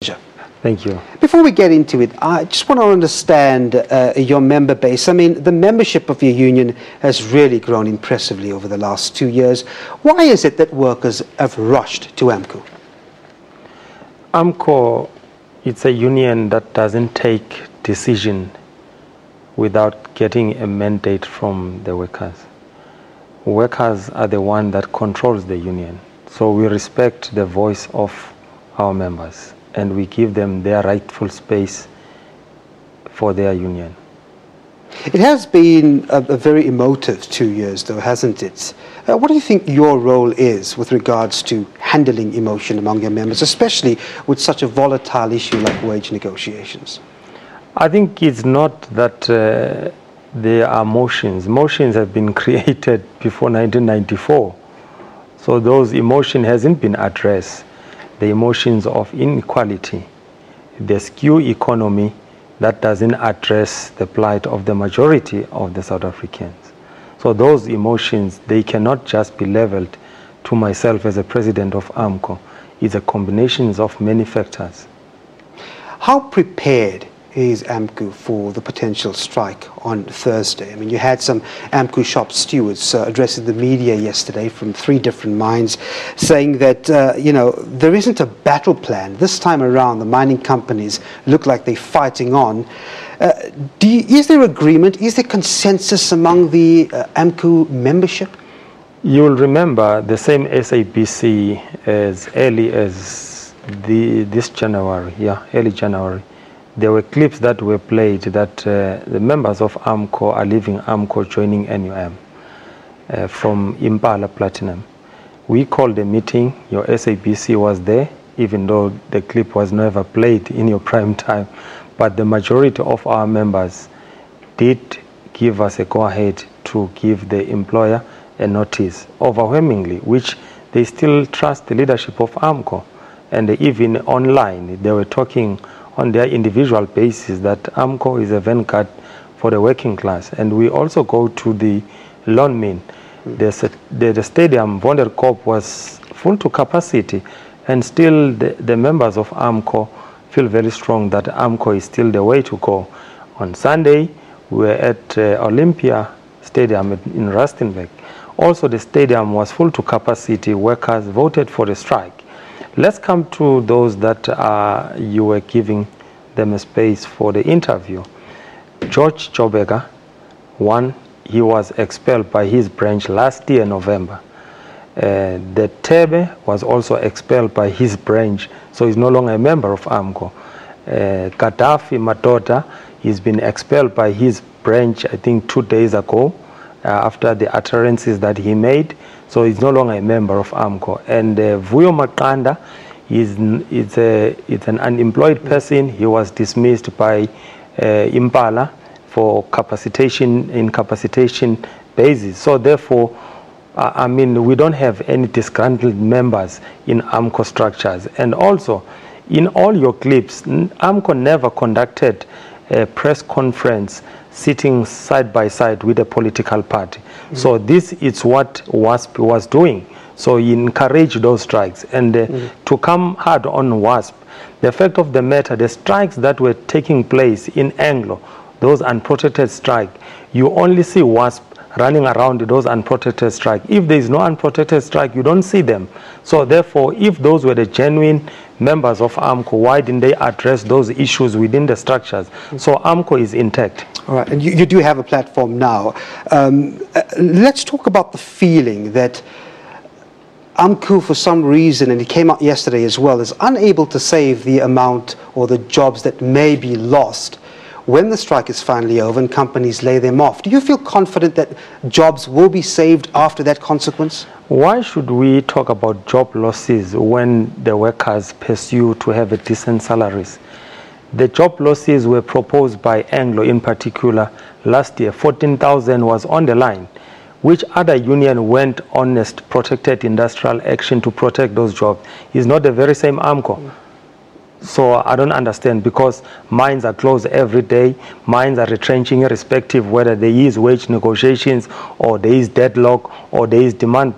Thank you. Before we get into it, I just want to understand your member base. I mean, the membership of your union has really grown impressively over the last 2 years. Why is it that workers have rushed to AMCU? AMCU, it's a union that doesn't take decision without getting a mandate from the workers. Workers are the one that controls the union. So we respect the voice of our members, and we give them their rightful space for their union. It has been a very emotive 2 years, though, hasn't it? What do you think your role is with regards to handling emotion among your members, especially with such a volatile issue like wage negotiations? I think it's not that there are motions. Motions have been created before 1994. So those emotions hasn't been addressed. The emotions of inequality, the skew economy that doesn't address the plight of the majority of the South Africans. So those emotions, they cannot just be leveled to myself as a president of AMCU. It's a combination of many factors. How prepared is AMCU for the potential strike on Thursday? I mean, you had some AMCU shop stewards addressing the media yesterday from 3 different mines, saying that, you know, there isn't a battle plan. This time around, the mining companies look like they're fighting on. Is there agreement? Is there consensus among the AMCU membership? You'll remember the same SABC as early as this January, early January. There were clips that were played that the members of AMCU are leaving AMCU, joining NUM from Impala Platinum. We called a meeting. Your SABC was there, even though the clip was never played in your prime time. But the majority of our members did give us a go-ahead to give the employer a notice, overwhelmingly, which they still trust the leadership of AMCU. And even online, they were talking on their individual basis that AMCU is a vanguard for the working class. And we also go to the Lonmin. The stadium, Vonderkop, was full to capacity, and still the members of AMCU feel very strong that AMCU is still the way to go. On Sunday, we were at Olympia Stadium in Rustenburg. Also, the stadium was full to capacity. Workers voted for the strike. Let's come to those that you were giving them a space for the interview. George Jobega, he was expelled by his branch last year, November. The Tebe was also expelled by his branch, so he's no longer a member of AMCU. Gaddafi Matota, he's been expelled by his branch, I think 2 days ago, after the utterances that he made. So he's no longer a member of AMCU. And Vuyo Makanda is an unemployed person. He was dismissed by Impala for incapacitation basis. So therefore, I mean, we don't have any disgruntled members in AMCU structures. And also, in all your clips, AMCU never conducted a press conference sitting side by side with a political party. So this is what WASP was doing. So he encouraged those strikes. And to come hard on WASP, the fact of the matter, the strikes that were taking place in Anglo, those unprotected strikes, you only see WASP running around those unprotected strikes. If there is no unprotected strike, you don't see them. So therefore, if those were the genuine members of AMCU, why didn't they address those issues within the structures? So AMCU is intact. All right, and you do have a platform now. Let's talk about the feeling that AMCU, for some reason, and it came out yesterday as well, is unable to save the amount or the jobs that may be lost when the strike is finally over and companies lay them off. Do you feel confident that jobs will be saved after that consequence? Why should we talk about job losses when the workers pursue to have a decent salaries? The job losses were proposed by Anglo in particular last year. 14,000 was on the line. Which other union went honest, protected industrial action to protect those jobs? Is not the very same AMCU. So I don't understand, because mines are closed every day. Mines are retrenching irrespective whether there is wage negotiations or there is deadlock or there is demand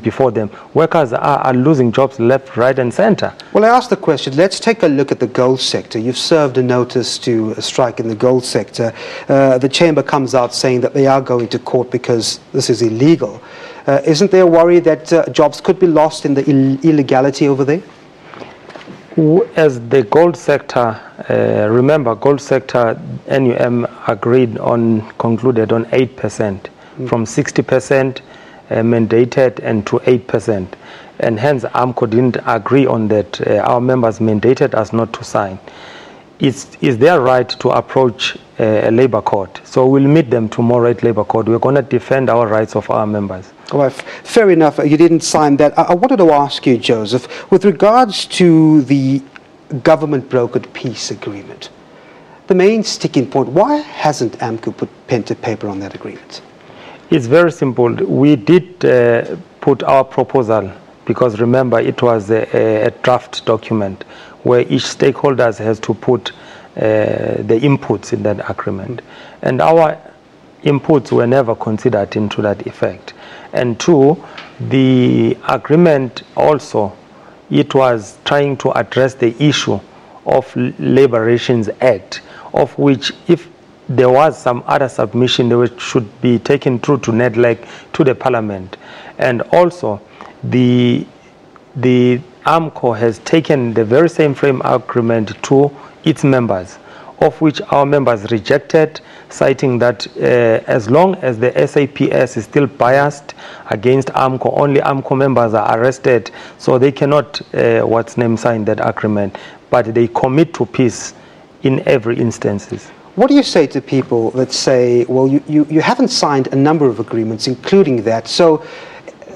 before them. Workers are losing jobs left, right and center. Well, I asked the question, let's take a look at the gold sector. You've served a notice to a strike in the gold sector. The chamber comes out saying that they are going to court because this is illegal. Isn't there a worry that jobs could be lost in the illegality over there? As the gold sector, remember, gold sector, NUM concluded on 8%, from 60% mandated and to 8%. And hence AMCU didn't agree on that. Our members mandated us not to sign. It's their right to approach a labor court. So we'll meet them tomorrow at labor court. We're going to defend our rights of our members. All right, fair enough. You didn't sign that. I wanted to ask you, Joseph, with regards to the government brokered peace agreement, the main sticking point, why hasn't AMCU put pen to paper on that agreement? It's very simple. We did put our proposal, because remember, it was a draft document where each stakeholder has to put the inputs in that agreement. And our inputs were never considered into that effect. And two, the agreement also, it was trying to address the issue of Labor Relations Act, of which if there was some other submission, they should be taken through to NEDLEC, to the Parliament. And also, the AMCU has taken the very same frame agreement to its members, of which our members rejected, citing that as long as the SAPS is still biased against AMCU, only AMCU members are arrested, so they cannot, sign that agreement. But they commit to peace in every instances. What do you say to people that say, well, you haven't signed a number of agreements, including that, so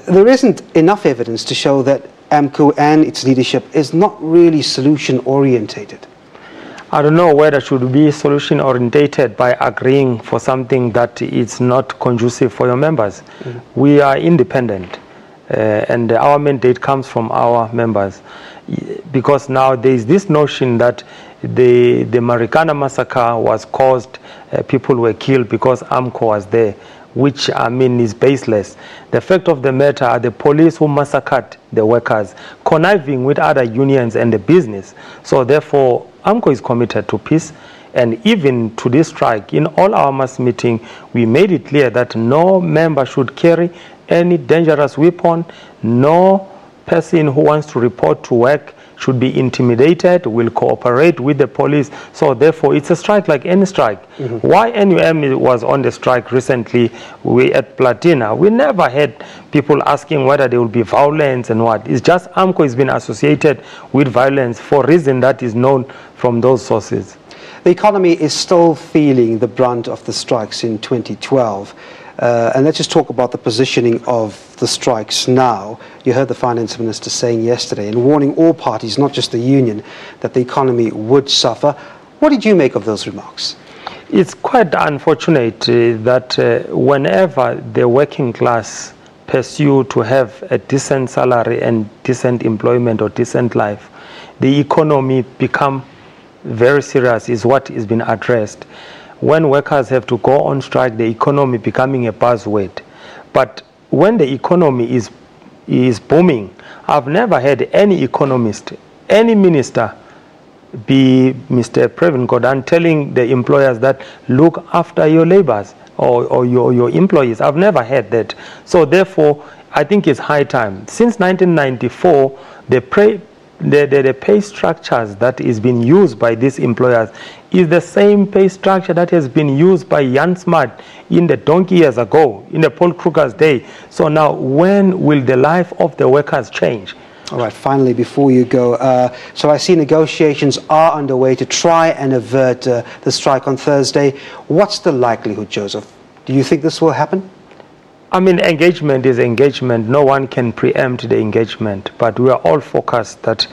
there isn't enough evidence to show that AMCU and its leadership is not really solution-orientated? I don't know whether it should be solution-orientated by agreeing for something that is not conducive for your members. We are independent, and our mandate comes from our members. Because now there is this notion that the Marikana massacre was caused, people were killed because AMCU was there, which is baseless. The fact of the matter are the police who massacred the workers, conniving with other unions and the business. So therefore, AMCU is committed to peace. And even to this strike, in all our mass meeting, we made it clear that no member should carry any dangerous weapon. No person who wants to report to work should be intimidated, will cooperate with the police. So therefore, it's a strike like any strike. Why NUM was on the strike recently, we at Platina, we never had people asking whether there will be violence and what. It's just AMCU has been associated with violence for a reason that is known from those sources. The economy is still feeling the brunt of the strikes in 2012. And let's just talk about the positioning of the strikes now. You heard the finance minister saying yesterday and warning all parties, not just the union, that the economy would suffer. What did you make of those remarks? It's quite unfortunate that whenever the working class pursue to have a decent salary and decent employment or decent life, the economy become very serious is what is being addressed. When workers have to go on strike, the economy becoming a buzzword. But when the economy is booming, I've never had any economist, any minister, be Mr. Pravin Gordhan, telling the employers that look after your laborers or your employees. I've never had that. So therefore, I think it's high time. Since 1994, the pay structures that is being used by these employers is the same pay structure that has been used by Jan Smart in the donkey years ago, in the Paul Kruger's day. So now, when will the life of the workers change? All right, finally, before you go, so I see negotiations are underway to try and avert the strike on Thursday. What's the likelihood, Joseph? Do you think this will happen? Engagement is engagement. No one can preempt the engagement, but we are all focused that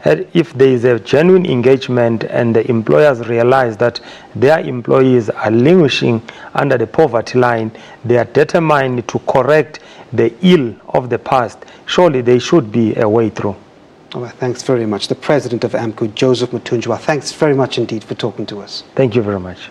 if there is a genuine engagement and the employers realize that their employees are languishing under the poverty line, they are determined to correct the ill of the past, surely there should be a way through. All right, thanks very much. The President of AMCU, Joseph Mathunjwa, thanks very much indeed for talking to us. Thank you very much.